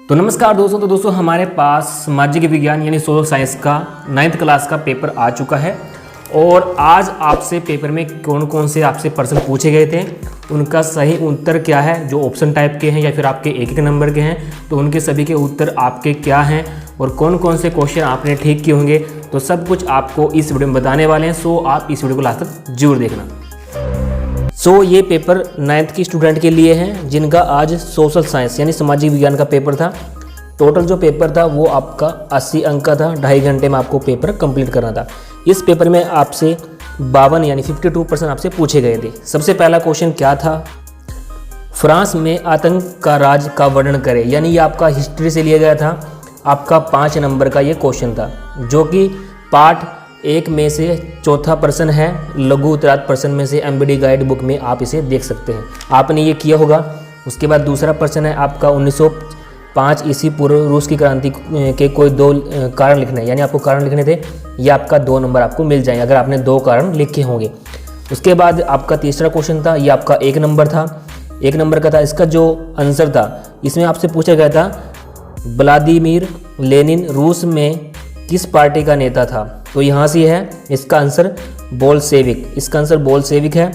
तो नमस्कार दोस्तों। तो दोस्तों हमारे पास सामाजिक विज्ञान यानी सोशल साइंस का 9th क्लास का पेपर आ चुका है और आज आपसे पेपर में कौन कौन से आपसे प्रश्न पूछे गए थे, उनका सही उत्तर क्या है, जो ऑप्शन टाइप के हैं या फिर आपके एक एक नंबर के हैं, तो उनके सभी के उत्तर आपके क्या हैं और कौन कौन से क्वेश्चन आपने ठीक किए होंगे, तो सब कुछ आपको इस वीडियो में बताने वाले हैं। सो आप इस वीडियो को लास्ट तक जरूर देखना। ये पेपर 9th की स्टूडेंट के लिए हैं जिनका आज सोशल साइंस यानी सामाजिक विज्ञान का पेपर था। टोटल जो पेपर था वो आपका 80 अंक का था। 2.5 घंटे में आपको पेपर कंप्लीट करना था। इस पेपर में आपसे 52 यानी 52% आपसे पूछे गए थे। सबसे पहला क्वेश्चन क्या था, फ्रांस में आतंक का राज का वर्णन करें, यानी ये आपका हिस्ट्री से लिया गया था। आपका 5 नंबर का ये क्वेश्चन था जो कि पार्ट 1 में से चौथा प्रश्न है। लघु उत्तरार्ध प्रश्न में से एमबीडी गाइड बुक में आप इसे देख सकते हैं, आपने ये किया होगा। उसके बाद दूसरा प्रश्न है आपका 1905 ईस्वी पूर्व रूस की क्रांति के कोई 2 कारण लिखने हैं, यानी आपको कारण लिखने थे। ये आपका 2 नंबर आपको मिल जाएंगे अगर आपने 2 कारण लिखे होंगे। उसके बाद आपका तीसरा क्वेश्चन था, ये आपका 1 नंबर था, 1 नंबर का था। इसका जो आंसर था इसमें आपसे पूछा गया था व्लादिमीर लेनिन रूस में किस पार्टी का नेता था, तो यहाँ से है इसका आंसर बोल्शेविक, इसका आंसर बोल्शेविक है।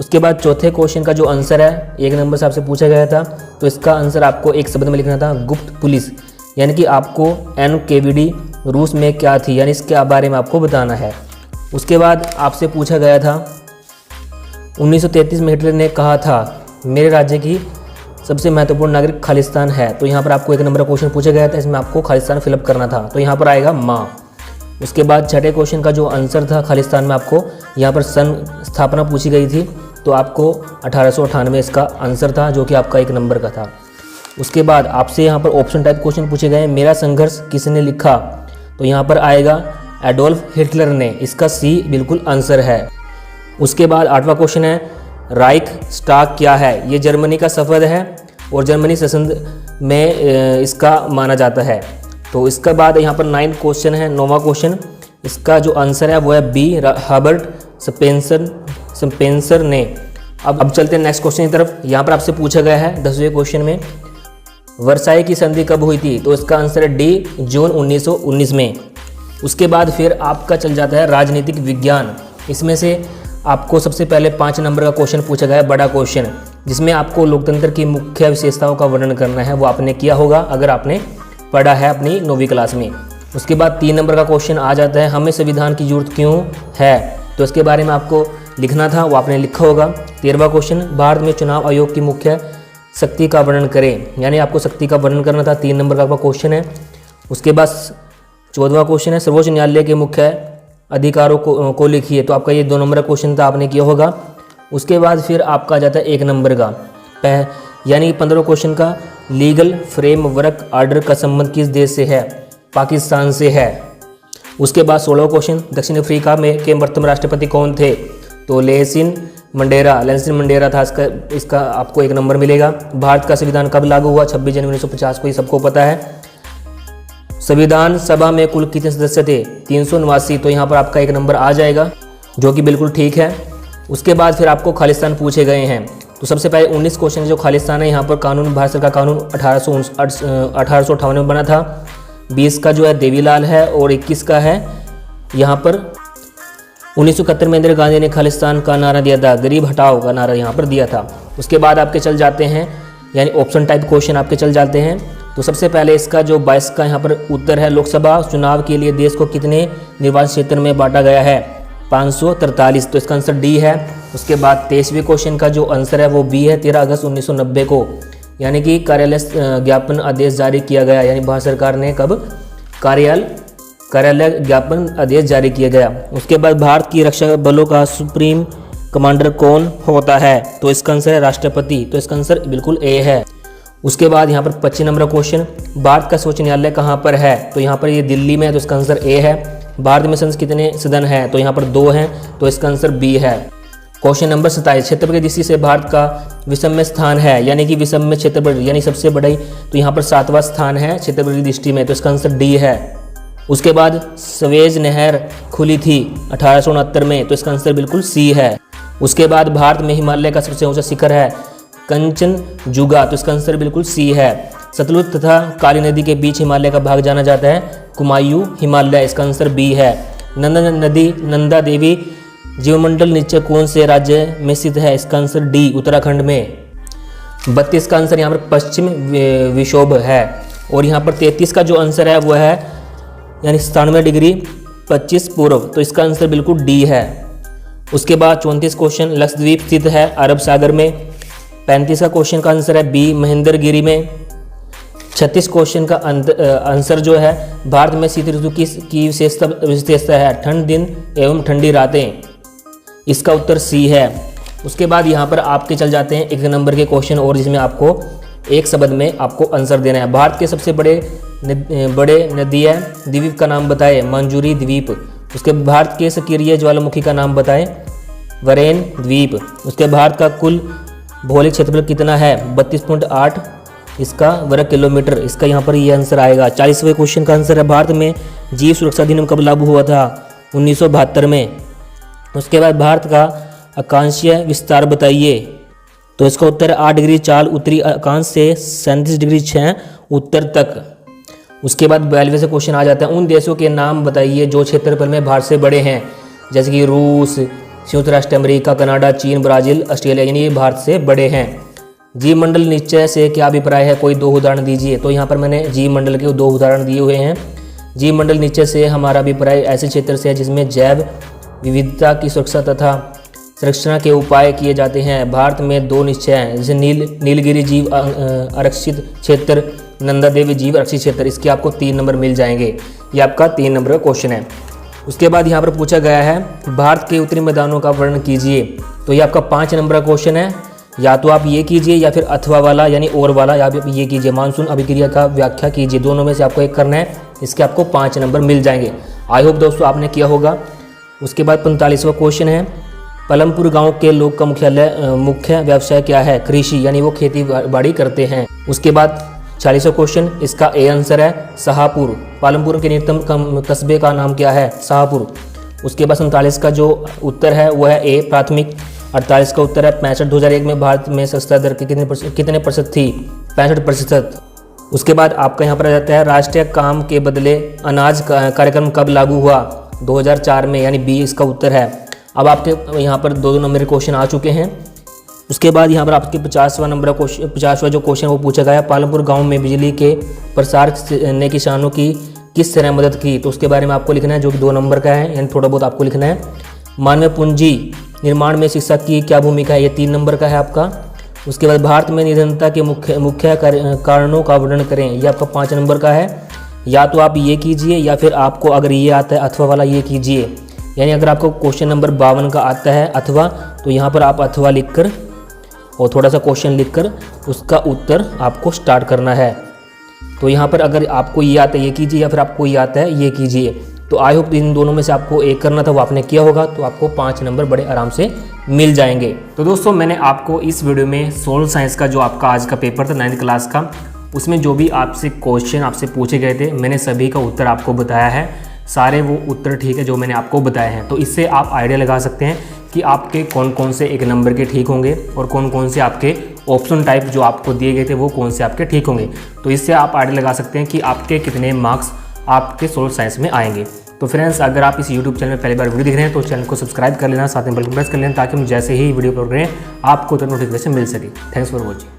उसके बाद चौथे क्वेश्चन का जो आंसर है 1 नंबर से आपसे पूछा गया था, तो इसका आंसर आपको एक शब्द में लिखना था गुप्त पुलिस, यानी कि आपको NKVD रूस में क्या थी, यानी इसके बारे में आपको बताना है। उसके बाद आपसे पूछा गया था 1933 में हिटलर ने कहा था मेरे राज्य की सबसे महत्वपूर्ण नागरिक खालिस्तान है, तो यहाँ पर आपको 1 नंबर का क्वेश्चन पूछा गया था। इसमें आपको खालिस्तान फिलअप करना था, तो यहाँ पर आएगा माँ। उसके बाद छठे क्वेश्चन का जो आंसर था खालिस्तान में आपको यहाँ पर सन स्थापना पूछी गई थी, तो आपको 1898 इसका आंसर था जो कि आपका 1 नंबर का था। उसके बाद आपसे यहाँ पर ऑप्शन टाइप क्वेश्चन पूछे गए, मेरा संघर्ष किसने लिखा, तो यहाँ पर आएगा एडोल्फ हिटलर ने, इसका सी बिल्कुल आंसर है। उसके बाद 8वां क्वेश्चन है राइक स्टाग क्या है, ये जर्मनी का शब्द है और जर्मनी संसद में इसका माना जाता है। तो इसके बाद यहाँ पर 9 क्वेश्चन है। 9वां क्वेश्चन, इसका जो आंसर है वो है बी हर्बर्ट स्पेंसर ने। अब चलते हैं नेक्स्ट क्वेश्चन की तरफ। यहाँ पर आपसे पूछा गया है 10वें क्वेश्चन में वर्साई की संधि कब हुई थी, तो इसका आंसर है डी जून 1919 में। उसके बाद फिर आपका चल जाता है राजनीतिक विज्ञान। इसमें से आपको सबसे पहले 5 नंबर का क्वेश्चन पूछा गया है, बड़ा क्वेश्चन, जिसमें आपको लोकतंत्र की मुख्य विशेषताओं का वर्णन करना है। वो आपने किया होगा अगर आपने पढ़ा है अपनी 9वीं क्लास में। उसके बाद 3 नंबर का क्वेश्चन आ जाता है हमें संविधान की जरूरत क्यों है, तो इसके बारे में आपको लिखना था, वो आपने लिखा होगा। 13वां क्वेश्चन भारत में चुनाव आयोग की मुख्य शक्ति का वर्णन करें, यानी आपको शक्ति का वर्णन करना था। 3 नंबर का क्वेश्चन है। उसके बाद 14वां क्वेश्चन है सर्वोच्च न्यायालय के मुख्य अधिकारों को लिखिए, तो आपका ये 2 नंबर का क्वेश्चन था, आपने किया होगा। उसके बाद फिर आपका आ जाता है 1 नंबर का यानी 15 क्वेश्चन का लीगल फ्रेमवर्क ऑर्डर का संबंध किस देश से है, पाकिस्तान से है। उसके बाद 16वां क्वेश्चन दक्षिण अफ्रीका में के वर्तमान राष्ट्रपति कौन थे, तो लेंसिन मंडेरा था। इसका आपको 1 नंबर मिलेगा। भारत का संविधान कब लागू हुआ, 26 जनवरी 1950 को, ये सबको पता है। संविधान सभा में कुल कितने सदस्य थे, 389, तो यहाँ पर आपका 1 नंबर आ जाएगा जो कि बिल्कुल ठीक है। उसके बाद फिर आपको खालिस्तान पूछे गए हैं, तो सबसे पहले 19 क्वेश्चन जो खालिस्तान है, यहाँ पर कानून भारत सरकार का कानून 1858 में बना था। 20 का जो है देवीलाल है और 21 का है यहाँ पर 1971 में इंदिरा गांधी ने खालिस्तान का नारा दिया था, गरीब हटाओ का नारा यहाँ पर दिया था। उसके बाद आपके चल जाते हैं यानी ऑप्शन टाइप क्वेश्चन आपके चल जाते हैं। तो सबसे पहले इसका जो 22 का यहाँ पर उत्तर है लोकसभा चुनाव के लिए देश को कितने निर्वाचन क्षेत्र में बांटा गया है, 543, तो इसका आंसर डी है। उसके बाद 23वें क्वेश्चन का जो आंसर है वो बी है। 13 अगस्त 1990 को यानी कि कार्यालय ज्ञापन आदेश जारी किया गया, यानी भारत सरकार ने कब कार्यालय ज्ञापन आदेश जारी किया गया। उसके बाद भारत की रक्षा बलों का सुप्रीम कमांडर कौन होता है, तो इसका आंसर है राष्ट्रपति, तो इसका आंसर बिल्कुल ए है। उसके बाद यहाँ पर 25 नंबर क्वेश्चन भारत का सर्वोच्च न्यायालय कहाँ पर है, तो यहाँ पर ये दिल्ली में है, तो इसका आंसर ए है। भारत में संसद कितने सदन हैं, तो यहाँ पर 2 हैं, तो इसका आंसर बी है। क्वेश्चन नंबर 27 क्षेत्रफल की दृष्टि से भारत का विषम स्थान है, यानी कि विषम में क्षेत्रफल यानी सबसे बड़ी, तो यहाँ पर 7वां स्थान है क्षेत्रफल की दृष्टि में, तो इसका आंसर डी है। उसके बाद सवेज नहर खुली थी 1869 में, तो इसका आंसर बिल्कुल सी है। उसके बाद भारत में हिमालय का सबसे ऊंचा शिखर है कंचनजुगा, तो इसका आंसर बिल्कुल सी है। सतलुज तथा काली नदी के बीच हिमालय का भाग जाना जाता है, कुमायूं हिमालय। इसका आंसर बी है। नंदा नदी, नंदा देवी जीवमंडल नीचे कौन से राज्य में स्थित है? इसका आंसर डी, उत्तराखंड में। 32 का आंसर यहाँ पर पश्चिम विक्षोभ है। और यहाँ पर 33 का जो आंसर है वो है यानी 97 डिग्री 25 पूर्व, तो इसका आंसर बिल्कुल डी है। उसके बाद 34 क्वेश्चन, लक्षद्वीप स्थित है अरब सागर में। 35 का क्वेश्चन का आंसर है बी, महेंद्रगिरी में। 36 क्वेश्चन का आंसर जो है, भारत में शीत ऋतु की विशेषता है? ठंड दिन एवं ठंडी रातें। इसका उत्तर सी है। उसके बाद यहाँ पर आपके चल जाते हैं 1 नंबर के क्वेश्चन और, जिसमें आपको एक शब्द में आपको आंसर देना है। भारत के सबसे बड़े नदीय द्वीप का नाम बताएं? मंजूरी द्वीप। उसके भारत के सक्रिय ज्वालामुखी का नाम बताएं? वरेन द्वीप। उसके भारत का कुल भौगोलिक क्षेत्रफल कितना है? 32.8 इसका वर्ग किलोमीटर। इसका यहाँ पर ये आंसर आएगा। 40वें क्वेश्चन का आंसर है, भारत में जीव सुरक्षा अधिनियम कब लागू हुआ था? 1972 में। उसके बाद भारत का अक्षांशीय विस्तार बताइए? तो इसका उत्तर 8 डिग्री 4 उत्तरी अक्षांश से 37 डिग्री 6 उत्तर तक। उसके बाद 42वें से क्वेश्चन आ जाता है, उन देशों के नाम बताइए जो क्षेत्रफल में भारत से बड़े हैं, जैसे कि रूस, संयुक्त राष्ट्र अमेरिका, कनाडा, चीन, ब्राज़ील, ऑस्ट्रेलिया, यानी ये भारत से बड़े हैं। जीव मंडल निश्चय से क्या अभिप्राय है? कोई 2 उदाहरण दीजिए। तो यहाँ पर मैंने जीव मंडल के 2 उदाहरण दिए हुए हैं। जीव मंडल निश्चय से हमारा अभिप्राय ऐसे क्षेत्र से है जिसमें जैव विविधता की सुरक्षा तथा संरक्षण के उपाय किए जाते हैं। भारत में 2 निश्चय हैं, जैसे नीलगिरी जीव आरक्षित क्षेत्र, नंदा देवी जीव आरक्षित क्षेत्र। इसके आपको 3 नंबर मिल जाएंगे। ये आपका 3 नंबर का क्वेश्चन है। उसके बाद यहाँ पर पूछा गया है, भारत के उत्तरी मैदानों का वर्णन कीजिए। तो ये आपका 5 नंबर का क्वेश्चन है। या तो आप ये कीजिए या फिर अथवा वाला यानी और वाला, या आप ये कीजिए मानसून अभिक्रिया का व्याख्या कीजिए। दोनों में से आपको एक करना है। इसके आपको 5 नंबर मिल जाएंगे। आई होप दोस्तों आपने किया होगा। उसके बाद 45वां क्वेश्चन है, पलमपुर गांव के लोग का मुख्य व्यवसाय क्या है? कृषि, यानी वो खेती बाड़ी करते हैं। उसके बाद 40वां क्वेश्चन, इसका ए आंसर है शाहपुर। पालमपुर के निकटतम कस्बे का नाम क्या है? शाहपुर। उसके बाद 47 का जो उत्तर है वो है ए, प्राथमिक। 48 का उत्तर है 65। 2001 में भारत में साक्षरता दर कितने प्रतिशत थी? 65%। उसके बाद आपका यहाँ पर आ जाता है, राष्ट्रीय काम के बदले अनाज कार्यक्रम कब लागू हुआ? 2004 में, यानी बी इसका उत्तर है। अब आपके यहाँ पर 2 नंबर के क्वेश्चन आ चुके हैं। उसके बाद यहाँ पर आपके 50वां नंबर क्वेश्चन, 50वां जो क्वेश्चन वो पूछा गया, पालमपुर गांव में बिजली के प्रसार ने किसानों की किस तरह मदद की? तो उसके बारे में आपको लिखना है, जो कि 2 नंबर का है, यानी थोड़ा बहुत आपको लिखना है। मानव पूंजी निर्माण में शिक्षा की क्या भूमिका है? ये 3 नंबर का है आपका। उसके बाद भारत में निधनता के मुख्य कारणों का वर्णन करें, ये आपका 5 नंबर का है। या तो आप ये कीजिए या फिर आपको अगर ये आता है अथवा वाला ये कीजिए। यानी अगर आपको क्वेश्चन नंबर 52 का आता है अथवा, तो यहाँ पर आप अथवा लिखकर और थोड़ा सा क्वेश्चन लिखकर उसका उत्तर आपको स्टार्ट करना है। तो यहाँ पर अगर आपको ये आता है ये कीजिए या फिर आपको ये आता है ये कीजिए। तो आई होप इन दोनों में से आपको एक करना था, वो आपने किया होगा, तो आपको 5 नंबर बड़े आराम से मिल जाएंगे। तो दोस्तों मैंने आपको इस वीडियो में सोशल साइंस का जो आपका आज का पेपर था 9th क्लास का, उसमें जो भी आपसे क्वेश्चन आपसे पूछे गए थे मैंने सभी का उत्तर आपको बताया है। सारे वो उत्तर ठीक है जो मैंने आपको बताए हैं। तो इससे आप आइडिया लगा सकते हैं कि आपके कौन कौन से 1 नंबर के ठीक होंगे और कौन कौन से आपके ऑप्शन टाइप जो आपको दिए गए थे वो कौन से आपके ठीक होंगे। तो इससे आप आइडिया लगा सकते हैं कि आपके कितने मार्क्स आपके सोशल साइंस में आएंगे। तो फ्रेंड्स, अगर आप इस यूट्यूब चैनल में पहली बार वीडियो देख रहे हैं तो चैनल को सब्सक्राइब कर लेना, साथ में बेल को प्रेस कर लेना, ताकि हम जैसे ही वीडियो अपलोड करें आपको तो नोटिफिकेशन मिल सके। Thanks for watching.